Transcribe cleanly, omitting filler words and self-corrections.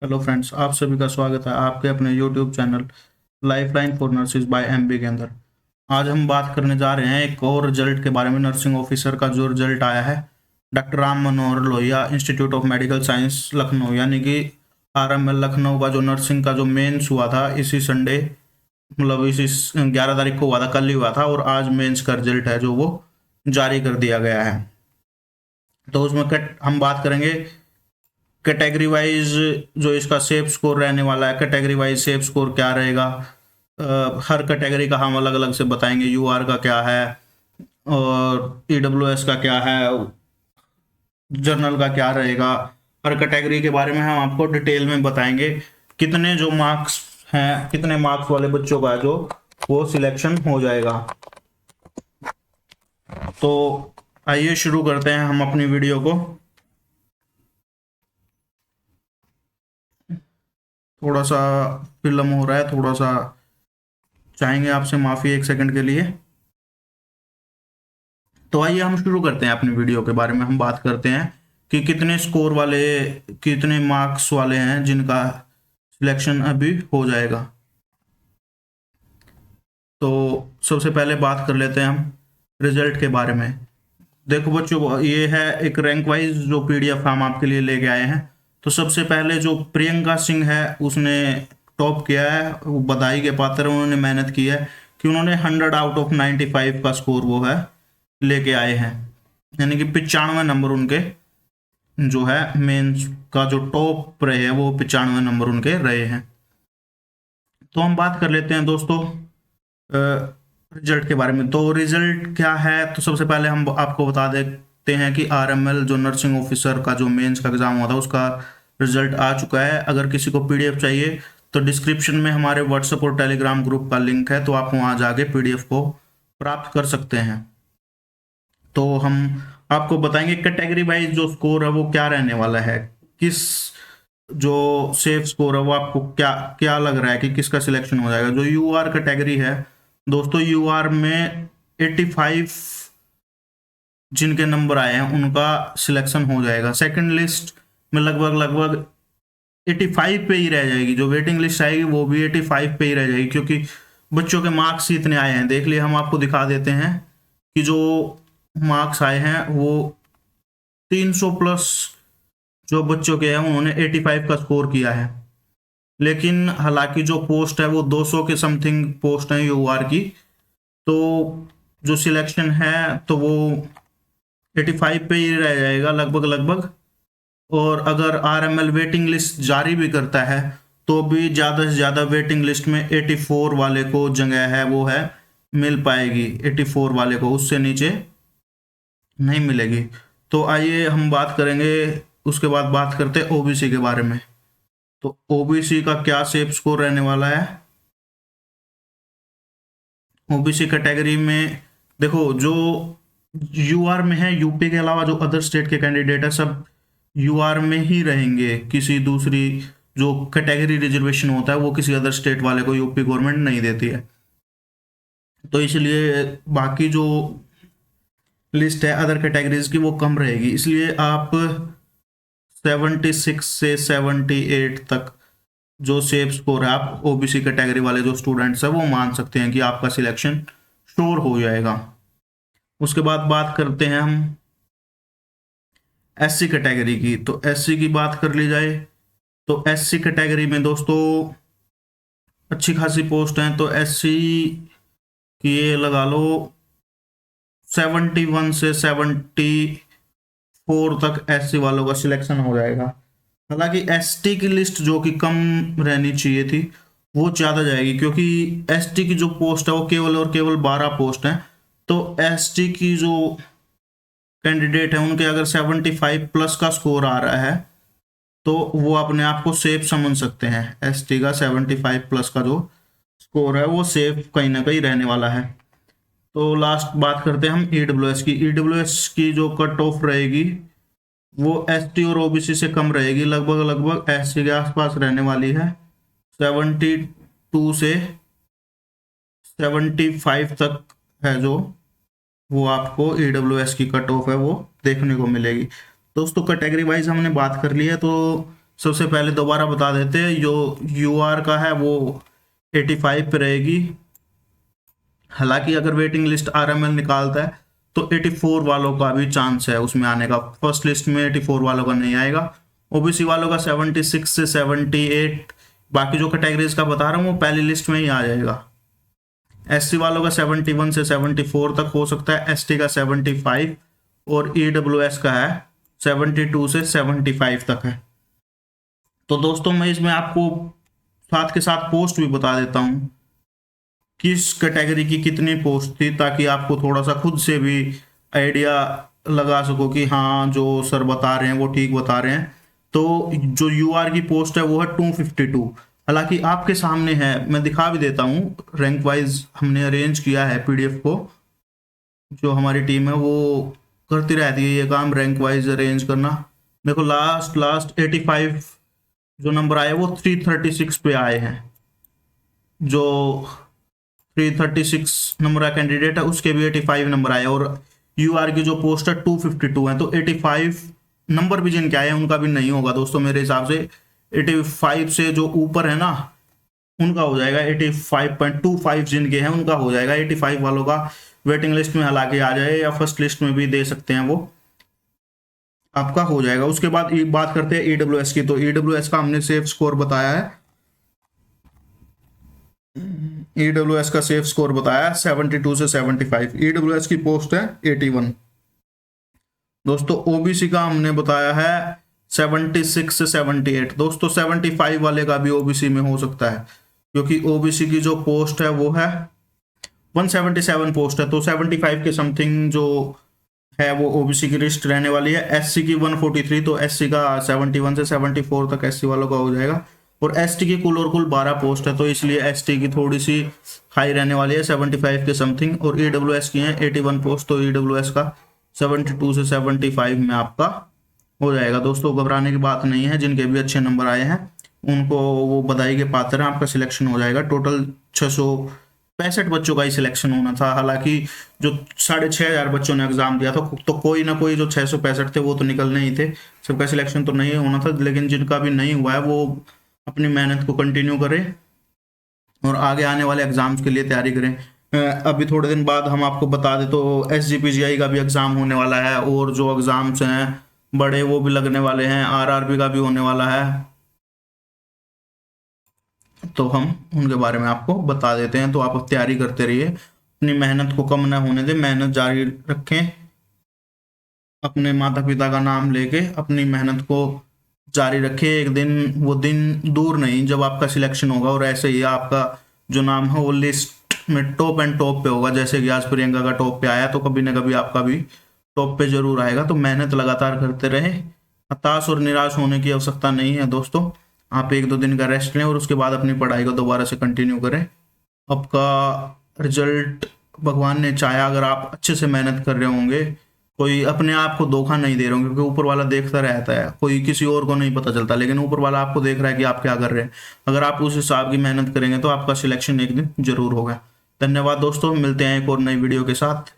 Hello friends, आप सभी का स्वागत है आपके अपने YouTube channel Lifeline for nurses by MB के अंदर। आज हम बात करने जा रहे हैं एक और रिजल्ट के बारे में। नर्सिंग ऑफिसर का जो रिजल्ट आया है doctor Ram Manohar Lohia institute of medical science Lucknow, यानी कि आरएमएल लखनऊ का जो नर्सिंग का जो मेंस हुआ था इसी संडे, मतलब इसी 11 तारीख को हुआ था, कल ही हुआ था। और आज मेंस का रिजल्ट है जो वो जारी कर दिया गया है। तो उसमें हम बात करेंगे कैटेगरी वाइज जो इसका सेफ स्कोर रहने वाला है। कैटेगरी वाइज सेफ स्कोर क्या रहेगा, हर कैटेगरी का हम अलग अलग से बताएंगे। यूआर का क्या है और ईडब्ल्यूएस का क्या है, जर्नल का क्या रहेगा, हर कैटेगरी के बारे में हम आपको डिटेल में बताएंगे। कितने जो मार्क्स हैं, कितने मार्क्स वाले बच्चों का जो वो सिलेक्शन हो जाएगा। तो आइए शुरू करते हैं हम अपनी वीडियो को। थोड़ा सा विलम्ब हो रहा है, थोड़ा सा चाहेंगे आपसे माफ़ी एक सेकंड के लिए। तो आइए हम शुरू करते हैं अपनी वीडियो के बारे में। हम बात करते हैं कि कितने स्कोर वाले, कितने मार्क्स वाले हैं जिनका सिलेक्शन अभी हो जाएगा। तो सबसे पहले बात कर लेते हैं हम रिजल्ट के बारे में। देखो बच्चों, ये है एक रैंक वाइज जो पीडीएफ हम आपके लिए लेके आए हैं। तो सबसे पहले जो प्रियंका सिंह है उसने टॉप किया है, वो बधाई के पात्र हैं। उन्होंने मेहनत की है कि उन्होंने 100 आउट ऑफ 95 का स्कोर वो है लेके आए हैं, यानी कि 95 नंबर उनके जो है मेंस का जो टॉप रहे हैं वो 95 नंबर उनके रहे हैं। तो हम बात कर लेते हैं दोस्तों रिजल्ट के बारे में। तो रिजल्ट क्या है, तो सबसे पहले हम आपको बता देते हैं कि आरएमएल जो नर्सिंग ऑफिसर का जो मेंस का एग्जाम हुआ था उसका रिजल्ट आ चुका है। अगर किसी को पीडीएफ चाहिए तो डिस्क्रिप्शन में हमारे व्हाट्सएप और टेलीग्राम ग्रुप का लिंक है, तो आप वहाँ जाके पीडीएफ को प्राप्त कर सकते हैं। तो हम आपको बताएंगे कैटेगरी वाइज जो स्कोर है वो क्या रहने वाला है, किस जो सेफ स्कोर है वो आपको क्या क्या लग रहा है कि किसका सिलेक्शन हो जाएगा। जो यूआर कैटेगरी है दोस्तों, यूआर में 85 जिनके नंबर आए हैं उनका सिलेक्शन हो जाएगा। सेकंड लिस्ट में लगभग लगभग 85 पे ही रह जाएगी। जो वेटिंग लिस्ट आएगी वो भी 85 पे ही रह जाएगी, क्योंकि बच्चों के मार्क्स ही इतने आए हैं। देख लिए, हम आपको दिखा देते हैं कि जो मार्क्स आए हैं वो 300 प्लस जो बच्चों के हैं उन्होंने 85 का स्कोर किया है। लेकिन हालांकि जो पोस्ट है वो 200 के समथिंग पोस्ट है यूआर की, तो जो सिलेक्शन है तो वो 85 पे ही रह जाएगा लगभग लगभग। और अगर आरएमएल वेटिंग लिस्ट जारी भी करता है तो भी ज़्यादा से ज़्यादा वेटिंग लिस्ट में 84 वाले को जगह है वो है मिल पाएगी, 84 वाले को, उससे नीचे नहीं मिलेगी। तो आइए हम बात करेंगे, उसके बाद बात करते हैं ओबीसी के बारे में। तो ओबीसी का क्या सेफ स्कोर रहने वाला है। ओबीसी कैटेगरी में देखो, जो यूआर में है, यूपी के अलावा जो अदर स्टेट के कैंडिडेट है सब यूआर में ही रहेंगे। किसी दूसरी जो कैटेगरी रिजर्वेशन होता है वो किसी अदर स्टेट वाले को यूपी गवर्नमेंट नहीं देती है। तो इसलिए बाकी जो लिस्ट है अदर कैटेगरीज की वो कम रहेगी। इसलिए आप 76 से 78 तक जो सेफ स्कोर है, आप ओबीसी कैटेगरी वाले जो स्टूडेंट्स है वो मान सकते हैं कि आपका सिलेक्शन श्योर हो जाएगा। उसके बाद बात करते हैं हम एससी कैटेगरी की। तो एससी की बात कर ली जाए तो एससी कैटेगरी में दोस्तों अच्छी खासी पोस्ट हैं। तो एससी की ये लगा लो 71 से 74 तक एससी वालों का सिलेक्शन हो जाएगा। हालांकि एसटी की लिस्ट जो कि कम रहनी चाहिए थी वो ज़्यादा जाएगी, क्योंकि एसटी की जो पोस्ट है वो केवल और केवल 12 पोस्ट हैं। तो एसटी की जो कैंडिडेट है उनके अगर 75 प्लस का स्कोर आ रहा है तो वो अपने आप को सेफ समझ सकते हैं। एसटी का 75 प्लस का जो स्कोर है वो सेफ कहीं ना कहीं रहने वाला है। तो लास्ट बात करते हैं हम ईडब्ल्यूएस की। ईडब्ल्यूएस की जो कट ऑफ रहेगी वो एसटी और ओबीसी से कम रहेगी, लगभग लगभग एससी के आसपास रहने वाली है। 72 से 75 तक है जो वो आपको ईडब्ल्यूएस की कट ऑफ है वो देखने को मिलेगी। दोस्तों कैटेगरी वाइज हमने बात कर ली है। तो सबसे पहले दोबारा बता देते हैं, जो यूआर का है वो 85 पे रहेगी। हालांकि अगर वेटिंग लिस्ट आरएमएल निकालता है तो 84 वालों का भी चांस है उसमें आने का। फर्स्ट लिस्ट में 84 वालों का नहीं आएगा। ओबीसी वालों का 76 से 78, बाकी जो कैटेगरीज का बता रहा हूँ वो पहली लिस्ट में ही आ जाएगा। एससी वालों का 71 से 74 तक हो सकता है, एसटी का 75 और ईडब्ल्यूएस का है 72 से 75 तक है। तो दोस्तों मैं इसमें आपको साथ के साथ पोस्ट भी बता देता हूँ किस कैटेगरी की कितनी पोस्ट थी, ताकि आपको थोड़ा सा खुद से भी आइडिया लगा सको कि हाँ जो सर बता रहे हैं वो ठीक बता रहे हैं। तो जो यूआर की पोस्ट है वो है 252। हालांकि आपके सामने है, मैं दिखा भी देता हूँ, रैंक वाइज हमने अरेंज किया है पीडीएफ को। जो हमारी टीम है वो करती रहती है ये काम, रैंक वाइज अरेंज करना। देखो लास्ट 85 जो नंबर आए वो 336 पे आए हैं। जो 336 नंबर का कैंडिडेट है उसके भी 85 नंबर आए, और यूआर की जो पोस्ट है 252 है। तो 85 नंबर भी जिनके आए हैं उनका भी नहीं होगा दोस्तों, मेरे हिसाब से 85 से जो ऊपर है ना उनका हो जाएगा। 85.25 जिनके हैं उनका हो जाएगा। 85 वालों का वेटिंग लिस्ट में हालांकि आ जाए या फर्स्ट लिस्ट में भी दे सकते हैं, वो आपका हो जाएगा। उसके बाद बात करते हैं ईडब्ल्यूएस की। तो ईडब्ल्यूएस का हमने सेफ स्कोर बताया है, ईडब्ल्यूएस का सेफ स्कोर बताया 72 से 75। ईडब्ल्यूएस की पोस्ट है 81। दोस्तों ओबीसी का हमने बताया है 76 से 78। दोस्तों 75 वाले का भी ओबीसी में हो सकता है, क्योंकि ओबीसी की जो पोस्ट है वो है 177 पोस्ट है। तो 75 के समथिंग जो है वो ओबीसी की लिस्ट रहने वाली है। एससी की 143, तो एससी का 71 से 74 तक एससी वालों का हो जाएगा। और एसटी की कुल 12 पोस्ट है, तो इसलिए एसटी की थोड़ी सी हाई रहने वाली है 75 के समथिंग। और ईडब्ल्यूएस की है 81 पोस्ट, तो ईडब्ल्यूएस का 72 से 75 में आपका हो जाएगा। दोस्तों घबराने की बात नहीं है, जिनके भी अच्छे नंबर आए हैं उनको वो बधाई के पात्र हैं, आपका सिलेक्शन हो जाएगा। टोटल 665 बच्चों का ही सिलेक्शन होना था। हालांकि जो 6500 बच्चों ने एग्जाम दिया था, तो कोई ना कोई जो 665 थे वो तो निकलने ही थे, सबका सिलेक्शन तो नहीं होना था। लेकिन जिनका भी नहीं हुआ है वो अपनी मेहनत को कंटिन्यू करें और आगे आने वाले एग्जाम्स के लिए तैयारी करें। अभी थोड़े दिन बाद हम आपको बता दें तो एसजीपीजीआई का भी एग्जाम होने वाला है, और जो एग्जाम्स हैं बड़े वो भी लगने वाले हैं, आरआरबी का भी होने वाला है, तो हम उनके बारे में आपको बता देते हैं। तो आप तैयारी करते रहिए, अपनी मेहनत को कम ना होने दें, मेहनत जारी रखें। अपने माता पिता का नाम लेके अपनी मेहनत को जारी रखें। एक दिन वो दिन दूर नहीं जब आपका सिलेक्शन होगा और ऐसे ही आपका जो नाम है वो लिस्ट में टॉप एंड टॉप पे होगा। जैसे कि आज प्रियंका का टॉप पे आया, तो कभी ना कभी आपका भी टॉप पे जरूर आएगा। तो मेहनत लगातार करते रहें, हताश और निराश होने की आवश्यकता नहीं है दोस्तों। आप 1-2 दिन का रेस्ट लें और उसके बाद अपनी पढ़ाई को दोबारा से कंटिन्यू करें। आपका रिजल्ट भगवान ने चाहा, अगर आप अच्छे से मेहनत कर रहे होंगे, कोई अपने आप को धोखा नहीं दे रहे होंगे, क्योंकि ऊपर वाला देखता रहता है, कोई किसी और को नहीं पता चलता, लेकिन ऊपर वाला आपको देख रहा है कि आप क्या कर रहे हैं। अगर आप उस हिसाब की मेहनत करेंगे तो आपका सिलेक्शन एक दिन जरूर होगा। धन्यवाद दोस्तों, मिलते हैं एक और नई वीडियो के साथ।